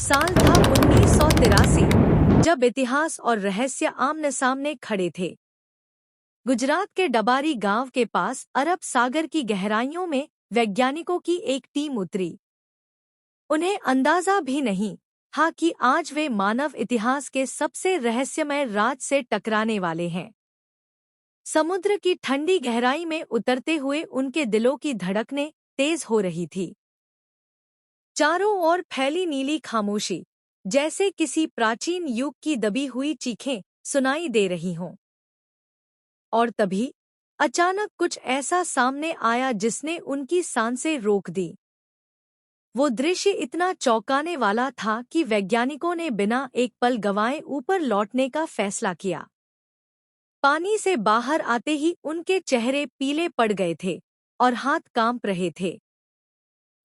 साल था 1983, जब इतिहास और रहस्य आमने सामने खड़े थे। गुजरात के डबारी गांव के पास अरब सागर की गहराइयों में वैज्ञानिकों की एक टीम उतरी। उन्हें अंदाजा भी नहीं था कि आज वे मानव इतिहास के सबसे रहस्यमय राज से टकराने वाले हैं। समुद्र की ठंडी गहराई में उतरते हुए उनके दिलों की धड़कनें तेज हो रही थी। चारों ओर फैली नीली खामोशी, जैसे किसी प्राचीन युग की दबी हुई चीखें सुनाई दे रही हों। और तभी अचानक कुछ ऐसा सामने आया जिसने उनकी सांसें रोक दी। वो दृश्य इतना चौंकाने वाला था कि वैज्ञानिकों ने बिना एक पल गंवाए ऊपर लौटने का फैसला किया। पानी से बाहर आते ही उनके चेहरे पीले पड़ गए थे और हाथ कांप रहे थे।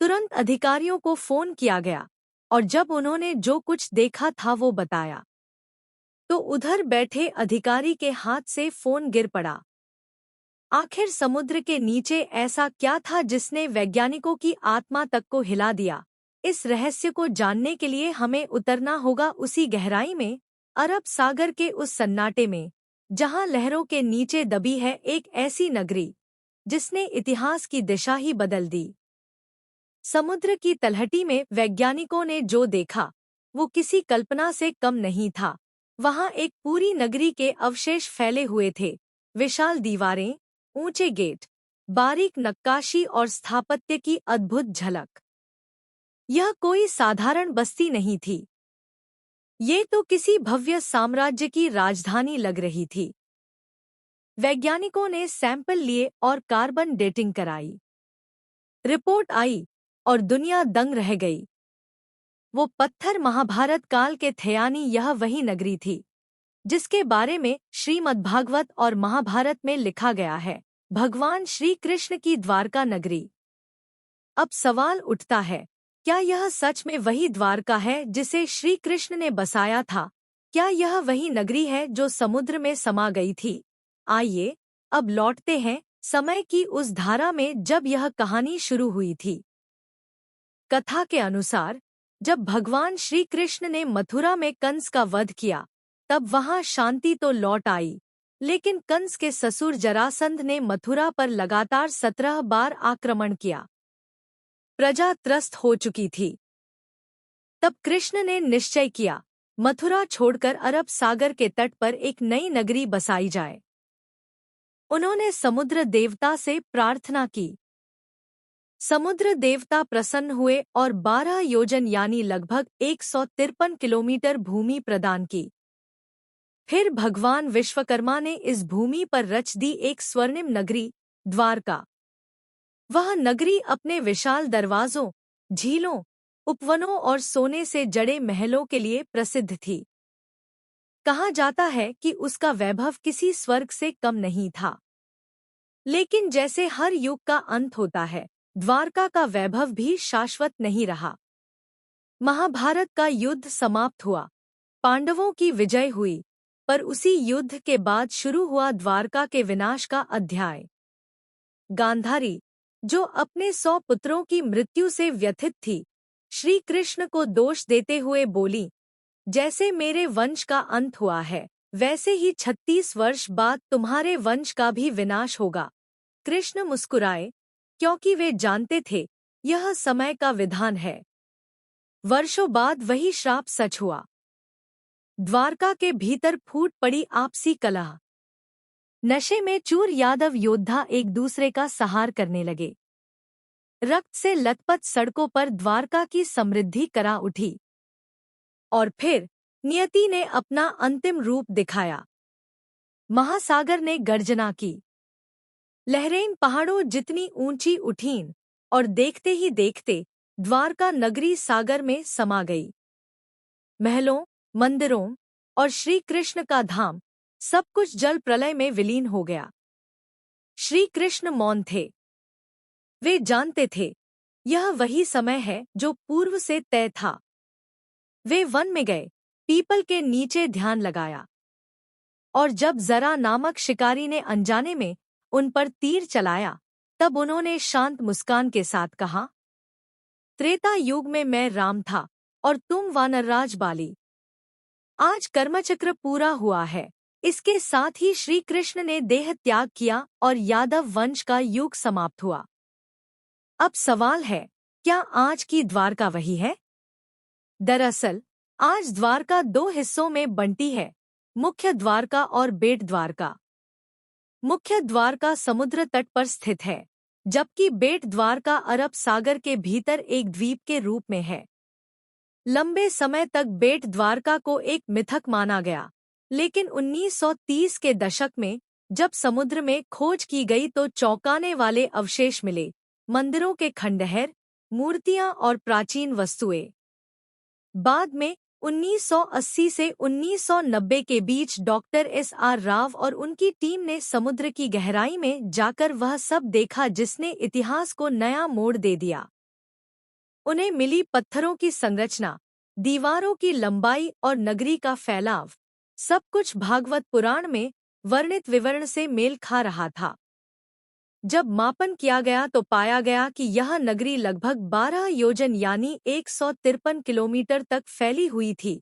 तुरंत अधिकारियों को फोन किया गया और जब उन्होंने जो कुछ देखा था वो बताया, तो उधर बैठे अधिकारी के हाथ से फोन गिर पड़ा। आखिर समुद्र के नीचे ऐसा क्या था जिसने वैज्ञानिकों की आत्मा तक को हिला दिया? इस रहस्य को जानने के लिए हमें उतरना होगा उसी गहराई में, अरब सागर के उस सन्नाटे में, जहां लहरों के नीचे दबी है एक ऐसी नगरी जिसने इतिहास की दिशा ही बदल दी। समुद्र की तलहटी में वैज्ञानिकों ने जो देखा वो किसी कल्पना से कम नहीं था। वहां एक पूरी नगरी के अवशेष फैले हुए थे, विशाल दीवारें, ऊंचे गेट, बारीक नक्काशी और स्थापत्य की अद्भुत झलक। यह कोई साधारण बस्ती नहीं थी, ये तो किसी भव्य साम्राज्य की राजधानी लग रही थी। वैज्ञानिकों ने सैंपल लिए और कार्बन डेटिंग कराई। रिपोर्ट आई और दुनिया दंग रह गई। वो पत्थर महाभारत काल के थे, यानी यह वही नगरी थी जिसके बारे में श्रीमद्भागवत और महाभारत में लिखा गया है, भगवान श्री कृष्ण की द्वारका नगरी। अब सवाल उठता है, क्या यह सच में वही द्वारका है जिसे श्री कृष्ण ने बसाया था? क्या यह वही नगरी है जो समुद्र में समा गई थी? आइए अब लौटते हैं समय की उस धारा में जब यह कहानी शुरू हुई थी। कथा के अनुसार जब भगवान श्री कृष्ण ने मथुरा में कंस का वध किया, तब वहां शांति तो लौट आई, लेकिन कंस के ससुर जरासंध ने मथुरा पर लगातार 17 बार आक्रमण किया। प्रजा त्रस्त हो चुकी थी। तब कृष्ण ने निश्चय किया, मथुरा छोड़कर अरब सागर के तट पर एक नई नगरी बसाई जाए। उन्होंने समुद्र देवता से प्रार्थना की। समुद्र देवता प्रसन्न हुए और 12 योजन यानी लगभग 153 किलोमीटर भूमि प्रदान की। फिर भगवान विश्वकर्मा ने इस भूमि पर रच दी एक स्वर्णिम नगरी, द्वारका। वह नगरी अपने विशाल दरवाजों, झीलों, उपवनों और सोने से जड़े महलों के लिए प्रसिद्ध थी। कहा जाता है कि उसका वैभव किसी स्वर्ग से कम नहीं था। लेकिन जैसे हर युग का अंत होता है, द्वारका का वैभव भी शाश्वत नहीं रहा। महाभारत का युद्ध समाप्त हुआ, पांडवों की विजय हुई, पर उसी युद्ध के बाद शुरू हुआ द्वारका के विनाश का अध्याय। गांधारी, जो अपने 100 पुत्रों की मृत्यु से व्यथित थी, श्री कृष्ण को दोष देते हुए बोली, जैसे मेरे वंश का अंत हुआ है, वैसे ही 36 वर्ष बाद तुम्हारे वंश का भी विनाश होगा। कृष्ण मुस्कुराए, क्योंकि वे जानते थे यह समय का विधान है। वर्षों बाद वही श्राप सच हुआ। द्वारका के भीतर फूट पड़ी आपसी कलह। नशे में चूर यादव योद्धा एक दूसरे का सहार करने लगे। रक्त से लथपथ सड़कों पर द्वारका की समृद्धि करा उठी। और फिर नियति ने अपना अंतिम रूप दिखाया। महासागर ने गर्जना की। लहरें पहाड़ों जितनी ऊंची उठीं और देखते ही देखते द्वारका नगरी सागर में समा गई। महलों, मंदिरों और श्री कृष्ण का धाम, सब कुछ जल प्रलय में विलीन हो गया। श्री कृष्ण मौन थे। वे जानते थे यह वही समय है जो पूर्व से तय था। वे वन में गए, पीपल के नीचे ध्यान लगाया, और जब जरा नामक शिकारी ने अनजाने में उन पर तीर चलाया, तब उन्होंने शांत मुस्कान के साथ कहा, त्रेता युग में मैं राम था और तुम वानरराज बाली। आज कर्मचक्र पूरा हुआ है। इसके साथ ही श्री कृष्ण ने देह त्याग किया और यादव वंश का युग समाप्त हुआ। अब सवाल है, क्या आज की द्वारका वही है? दरअसल आज द्वारका दो हिस्सों में बंटी है, मुख्य द्वारका और बेट द्वारका। मुख्य द्वारका समुद्र तट पर स्थित है, जबकि बेट द्वारका अरब सागर के भीतर एक द्वीप के रूप में है। लंबे समय तक बेट द्वारका को एक मिथक माना गया, लेकिन 1930 के दशक में जब समुद्र में खोज की गई तो चौंकाने वाले अवशेष मिले, मंदिरों के खंडहर, मूर्तियां और प्राचीन वस्तुएं। बाद में 1980 से 1990 के बीच डॉक्टर SR राव और उनकी टीम ने समुद्र की गहराई में जाकर वह सब देखा जिसने इतिहास को नया मोड़ दे दिया। उन्हें मिली पत्थरों की संरचना, दीवारों की लंबाई और नगरी का फैलाव, सब कुछ भागवत पुराण में वर्णित विवरण से मेल खा रहा था। जब मापन किया गया तो पाया गया कि यह नगरी लगभग 12 योजन यानी 153 किलोमीटर तक फैली हुई थी,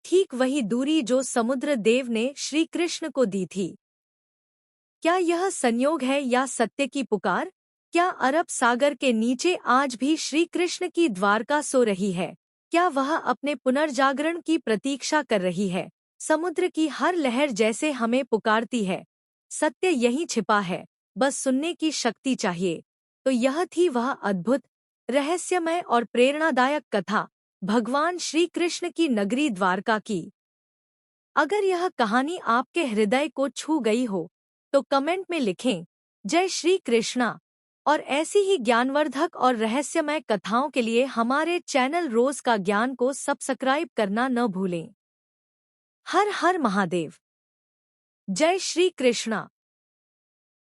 ठीक वही दूरी जो समुद्र देव ने श्री कृष्ण को दी थी। क्या यह संयोग है या सत्य की पुकार? क्या अरब सागर के नीचे आज भी श्री कृष्ण की द्वारका सो रही है? क्या वह अपने पुनर्जागरण की प्रतीक्षा कर रही है, समुद्र की हर लहर जैसे हमें पुकारती है? सत्य यहीं छिपा है, बस सुनने की शक्ति चाहिए। तो यह थी वह अद्भुत, रहस्यमय और प्रेरणादायक कथा भगवान श्री कृष्ण की नगरी द्वारका की। अगर यह कहानी आपके हृदय को छू गई हो तो कमेंट में लिखें जय श्री कृष्णा। और ऐसी ही ज्ञानवर्धक और रहस्यमय कथाओं के लिए हमारे चैनल रोज का ज्ञान को सब्सक्राइब करना न भूलें। हर हर महादेव। जय श्री कृष्णा।